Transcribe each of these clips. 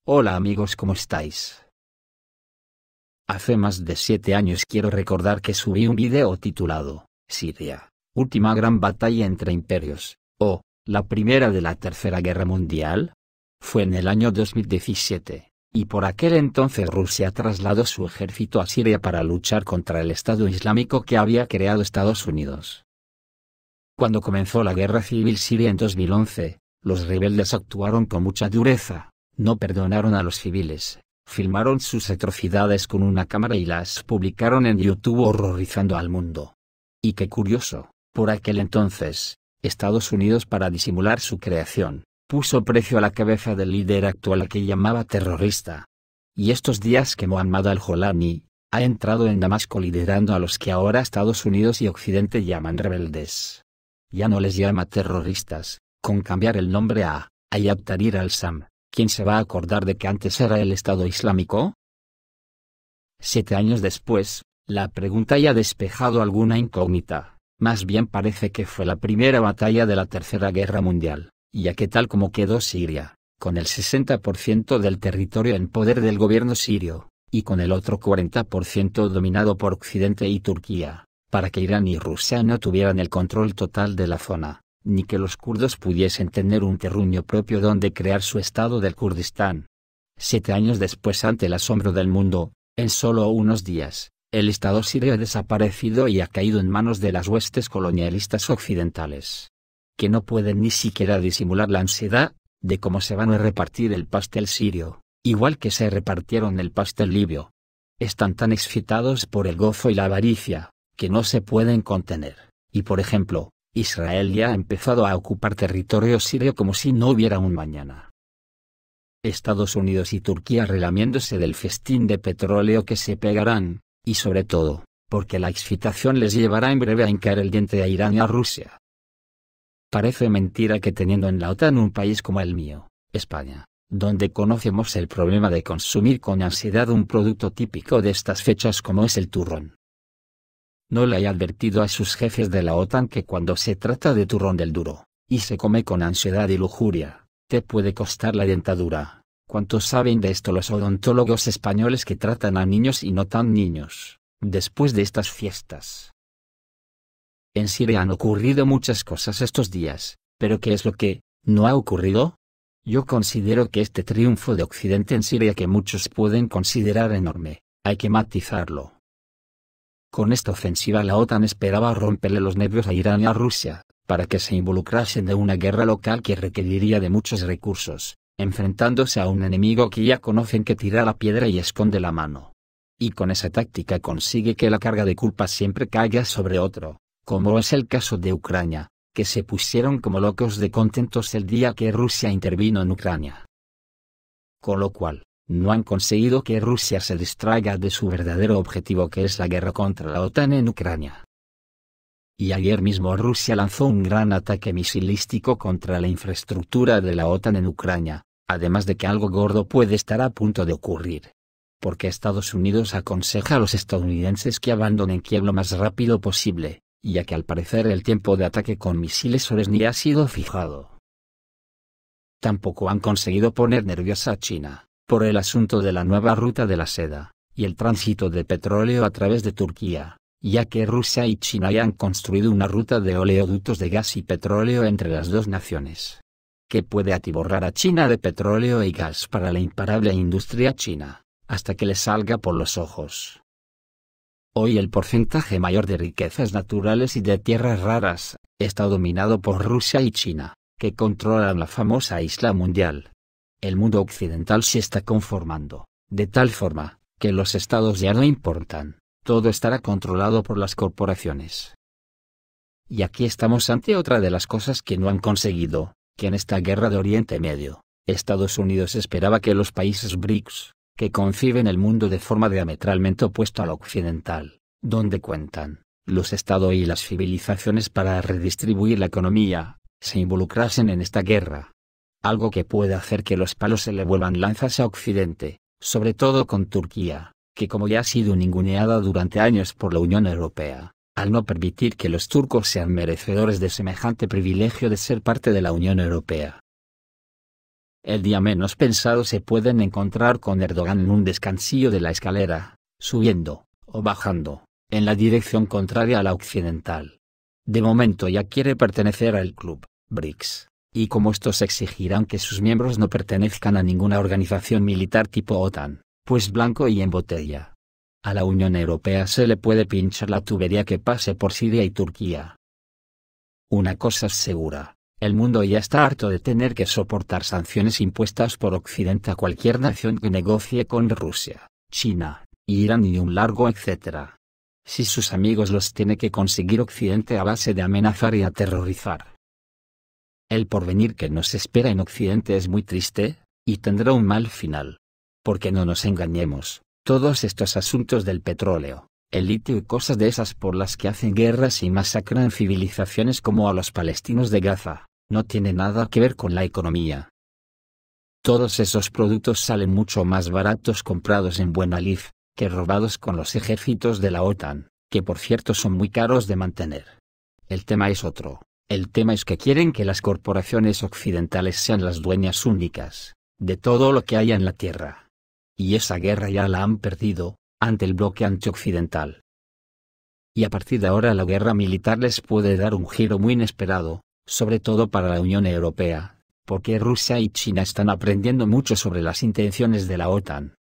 Hola amigos, ¿cómo estáis? Hace más de 7 años quiero recordar que subí un video titulado, Siria, última gran batalla entre imperios, o, la primera de la Tercera Guerra Mundial. Fue en el año 2017, y por aquel entonces Rusia trasladó su ejército a Siria para luchar contra el Estado Islámico que había creado Estados Unidos. Cuando comenzó la guerra civil siria en 2011, los rebeldes actuaron con mucha dureza, no perdonaron a los civiles, filmaron sus atrocidades con una cámara y las publicaron en YouTube horrorizando al mundo. Y qué curioso, por aquel entonces, Estados Unidos, para disimular su creación, puso precio a la cabeza del líder actual al que llamaba terrorista. Y estos días que Mohammad al-Jolani ha entrado en Damasco liderando a los que ahora Estados Unidos y Occidente llaman rebeldes. Ya no les llama terroristas, con cambiar el nombre a Hayat Tahrir al-Sham. ¿Quién se va a acordar de que antes era el Estado Islámico? 7 años después, la pregunta ya ha despejado alguna incógnita. Más bien parece que fue la primera batalla de la Tercera Guerra Mundial, ya que tal como quedó Siria, con el 60% del territorio en poder del gobierno sirio, y con el otro 40% dominado por Occidente y Turquía, para que Irán y Rusia no tuvieran el control total de la zona, ni que los kurdos pudiesen tener un terruño propio donde crear su estado del Kurdistán. 7 años después, ante el asombro del mundo, en solo unos días, el Estado sirio ha desaparecido y ha caído en manos de las huestes colonialistas occidentales, que no pueden ni siquiera disimular la ansiedad de cómo se van a repartir el pastel sirio, igual que se repartieron el pastel libio. Están tan excitados por el gozo y la avaricia, que no se pueden contener, y por ejemplo, Israel ya ha empezado a ocupar territorio sirio como si no hubiera un mañana. Estados Unidos y Turquía relamiéndose del festín de petróleo que se pegarán, y sobre todo, porque la excitación les llevará en breve a hincar el diente a Irán y a Rusia. Parece mentira que teniendo en la OTAN un país como el mío, España, donde conocemos el problema de consumir con ansiedad un producto típico de estas fechas como es el turrón, no le haya advertido a sus jefes de la OTAN que cuando se trata de turrón del duro, y se come con ansiedad y lujuria, te puede costar la dentadura. ¿Cuántos saben de esto los odontólogos españoles que tratan a niños y no tan niños, después de estas fiestas? En Siria han ocurrido muchas cosas estos días, pero ¿qué es lo que no ha ocurrido? Yo considero que este triunfo de Occidente en Siria, que muchos pueden considerar enorme, hay que matizarlo. Con esta ofensiva la OTAN esperaba romperle los nervios a Irán y a Rusia, para que se involucrasen de una guerra local que requeriría de muchos recursos, enfrentándose a un enemigo que ya conocen, que tira la piedra y esconde la mano. Y con esa táctica consigue que la carga de culpa siempre caiga sobre otro, como es el caso de Ucrania, que se pusieron como locos de contentos el día que Rusia intervino en Ucrania. Con lo cual, no han conseguido que Rusia se distraiga de su verdadero objetivo, que es la guerra contra la OTAN en Ucrania. Y ayer mismo Rusia lanzó un gran ataque misilístico contra la infraestructura de la OTAN en Ucrania, además de que algo gordo puede estar a punto de ocurrir. Porque Estados Unidos aconseja a los estadounidenses que abandonen Kiev lo más rápido posible, ya que al parecer el tiempo de ataque con misiles ni ha sido fijado. Tampoco han conseguido poner nerviosa a China, por el asunto de la nueva ruta de la seda, y el tránsito de petróleo a través de Turquía, ya que Rusia y China ya han construido una ruta de oleoductos de gas y petróleo entre las dos naciones, que puede atiborrar a China de petróleo y gas para la imparable industria china, hasta que le salga por los ojos. Hoy el porcentaje mayor de riquezas naturales y de tierras raras está dominado por Rusia y China, que controlan la famosa isla mundial. El mundo occidental se está conformando, de tal forma, que los estados ya no importan, todo estará controlado por las corporaciones. Y aquí estamos ante otra de las cosas que no han conseguido, que en esta guerra de Oriente Medio, Estados Unidos esperaba que los países BRICS, que conciben el mundo de forma diametralmente opuesta a la occidental, donde cuentan los estados y las civilizaciones para redistribuir la economía, se involucrasen en esta guerra. Algo que puede hacer que los palos se le vuelvan lanzas a Occidente, sobre todo con Turquía, que como ya ha sido ninguneada durante años por la Unión Europea, al no permitir que los turcos sean merecedores de semejante privilegio de ser parte de la Unión Europea. el día menos pensado se pueden encontrar con Erdogan en un descansillo de la escalera, subiendo, o bajando, en la dirección contraria a la occidental. De momento ya quiere pertenecer al club BRICS, y como estos exigirán que sus miembros no pertenezcan a ninguna organización militar tipo OTAN, pues blanco y en botella. A la Unión Europea se le puede pinchar la tubería que pase por Siria y Turquía. Una cosa es segura, el mundo ya está harto de tener que soportar sanciones impuestas por Occidente a cualquier nación que negocie con Rusia, China, Irán y un largo etcétera. Si sus amigos los tiene que conseguir Occidente a base de amenazar y aterrorizar. El porvenir que nos espera en Occidente es muy triste, y tendrá un mal final. Porque no nos engañemos, todos estos asuntos del petróleo, el litio y cosas de esas por las que hacen guerras y masacran civilizaciones como a los palestinos de Gaza, no tienen nada que ver con la economía. Todos esos productos salen mucho más baratos comprados en buena lid, que robados con los ejércitos de la OTAN, que por cierto son muy caros de mantener. El tema es otro, el tema es que quieren que las corporaciones occidentales sean las dueñas únicas, de todo lo que haya en la Tierra. Y esa guerra ya la han perdido, ante el bloque antioccidental. Y a partir de ahora la guerra militar les puede dar un giro muy inesperado, sobre todo para la Unión Europea, porque Rusia y China están aprendiendo mucho sobre las intenciones de la OTAN.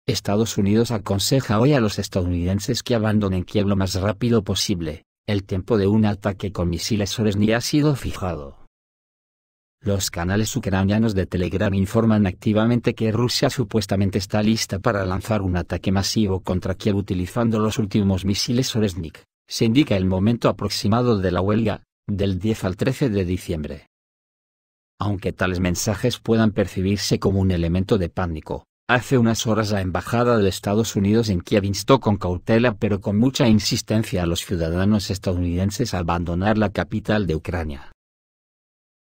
Estados Unidos aconseja hoy a los estadounidenses que abandonen Kiev lo más rápido posible, el tiempo de un ataque con misiles Oresny ha sido fijado. Los canales ucranianos de Telegram informan activamente que Rusia supuestamente está lista para lanzar un ataque masivo contra Kiev utilizando los últimos misiles Oresny. Se indica el momento aproximado de la huelga, del 10 al 13 de diciembre. Aunque tales mensajes puedan percibirse como un elemento de pánico, hace unas horas la Embajada de Estados Unidos en Kiev instó con cautela pero con mucha insistencia a los ciudadanos estadounidenses a abandonar la capital de Ucrania.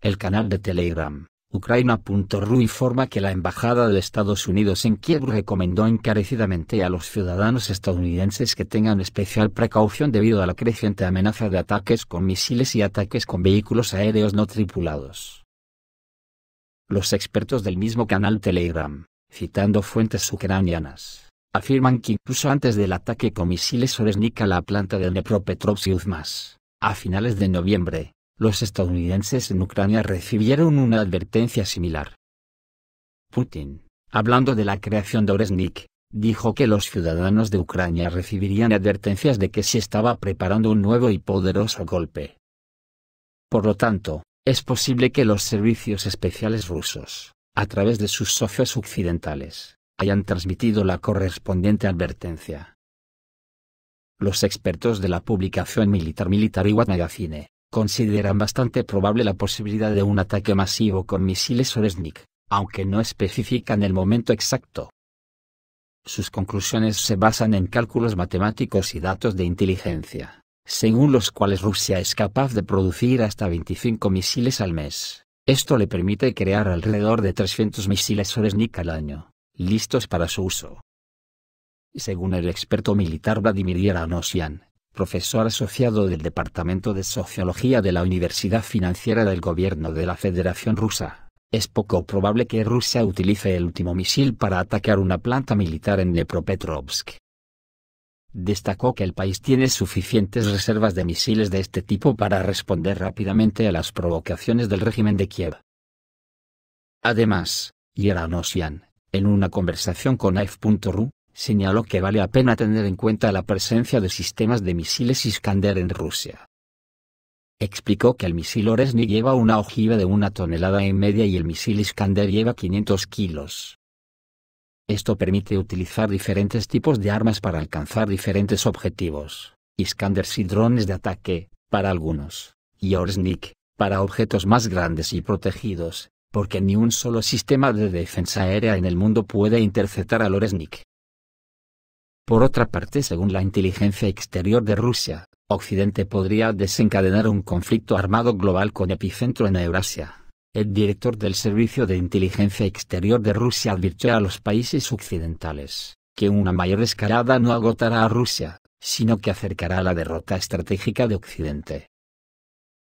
El canal de Telegram, Ukraina.ru informa que la Embajada de Estados Unidos en Kiev recomendó encarecidamente a los ciudadanos estadounidenses que tengan especial precaución debido a la creciente amenaza de ataques con misiles y ataques con vehículos aéreos no tripulados. Los expertos del mismo canal Telegram, citando fuentes ucranianas, afirman que incluso antes del ataque con misiles Oresny a la planta de Dnepropetrovsk y Uzmas, a finales de noviembre, los estadounidenses en Ucrania recibieron una advertencia similar. Putin, hablando de la creación de Oresny, dijo que los ciudadanos de Ucrania recibirían advertencias de que se estaba preparando un nuevo y poderoso golpe. Por lo tanto, es posible que los servicios especiales rusos, a través de sus socios occidentales, hayan transmitido la correspondiente advertencia. Los expertos de la publicación Military Watch Magazine consideran bastante probable la posibilidad de un ataque masivo con misiles Oresny, aunque no especifican el momento exacto. Sus conclusiones se basan en cálculos matemáticos y datos de inteligencia, según los cuales Rusia es capaz de producir hasta 25 misiles al mes. Esto le permite crear alrededor de 300 misiles Oresny al año, listos para su uso. Según el experto militar Vladimir Yeranosian, profesor asociado del Departamento de Sociología de la Universidad Financiera del Gobierno de la Federación Rusa, es poco probable que Rusia utilice el último misil para atacar una planta militar en Dnepropetrovsk. Destacó que el país tiene suficientes reservas de misiles de este tipo para responder rápidamente a las provocaciones del régimen de Kiev. Además, Yeranosian, en una conversación con AF.ru, señaló que vale la pena tener en cuenta la presencia de sistemas de misiles Iskander en Rusia. Explicó que el misil Oresny lleva una ojiva de 1,5 toneladas y el misil Iskander lleva 500 kilos. Esto permite utilizar diferentes tipos de armas para alcanzar diferentes objetivos, Iskanders y drones de ataque, para algunos, y Oresny, para objetos más grandes y protegidos, porque ni un solo sistema de defensa aérea en el mundo puede interceptar al Oresny. Por otra parte, según la inteligencia exterior de Rusia, Occidente podría desencadenar un conflicto armado global con epicentro en Eurasia. El director del Servicio de Inteligencia Exterior de Rusia advirtió a los países occidentales que una mayor escalada no agotará a Rusia, sino que acercará a la derrota estratégica de Occidente.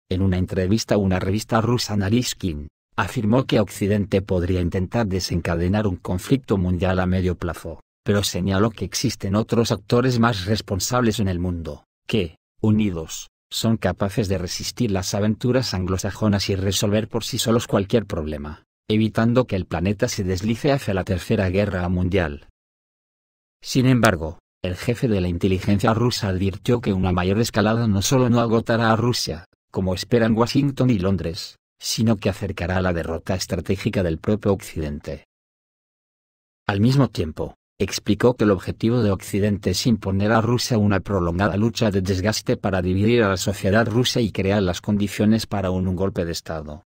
En una entrevista a una revista rusa Naryshkin, afirmó que Occidente podría intentar desencadenar un conflicto mundial a medio plazo, pero señaló que existen otros actores más responsables en el mundo, que, unidos, son capaces de resistir las aventuras anglosajonas y resolver por sí solos cualquier problema, evitando que el planeta se deslice hacia la Tercera Guerra Mundial. Sin embargo, el jefe de la inteligencia rusa advirtió que una mayor escalada no solo no agotará a Rusia, como esperan Washington y Londres, sino que acercará a la derrota estratégica del propio Occidente. Al mismo tiempo, explicó que el objetivo de Occidente es imponer a Rusia una prolongada lucha de desgaste para dividir a la sociedad rusa y crear las condiciones para un golpe de Estado.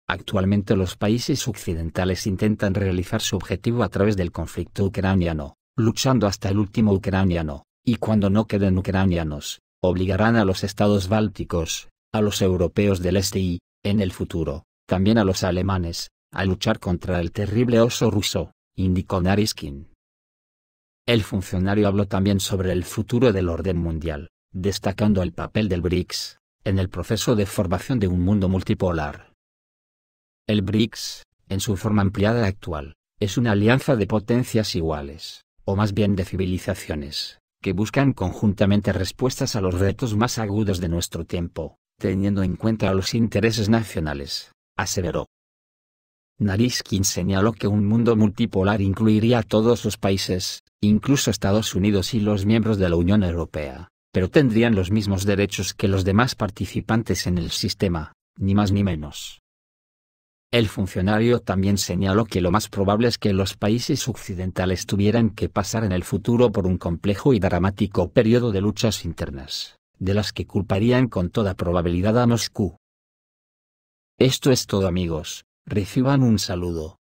Actualmente los países occidentales intentan realizar su objetivo a través del conflicto ucraniano, luchando hasta el último ucraniano, y cuando no queden ucranianos, obligarán a los estados bálticos, a los europeos del este y, en el futuro, también a los alemanes, a luchar contra el terrible oso ruso, indicó Naryshkin. El funcionario habló también sobre el futuro del orden mundial, destacando el papel del BRICS, en el proceso de formación de un mundo multipolar. El BRICS, en su forma ampliada actual, es una alianza de potencias iguales, o más bien de civilizaciones, que buscan conjuntamente respuestas a los retos más agudos de nuestro tiempo, teniendo en cuenta los intereses nacionales, aseveró. Naryshkin señaló que un mundo multipolar incluiría a todos los países, incluso Estados Unidos y los miembros de la Unión Europea, pero tendrían los mismos derechos que los demás participantes en el sistema, ni más ni menos. El funcionario también señaló que lo más probable es que los países occidentales tuvieran que pasar en el futuro por un complejo y dramático periodo de luchas internas, de las que culparían con toda probabilidad a Moscú. Esto es todo, amigos, reciban un saludo.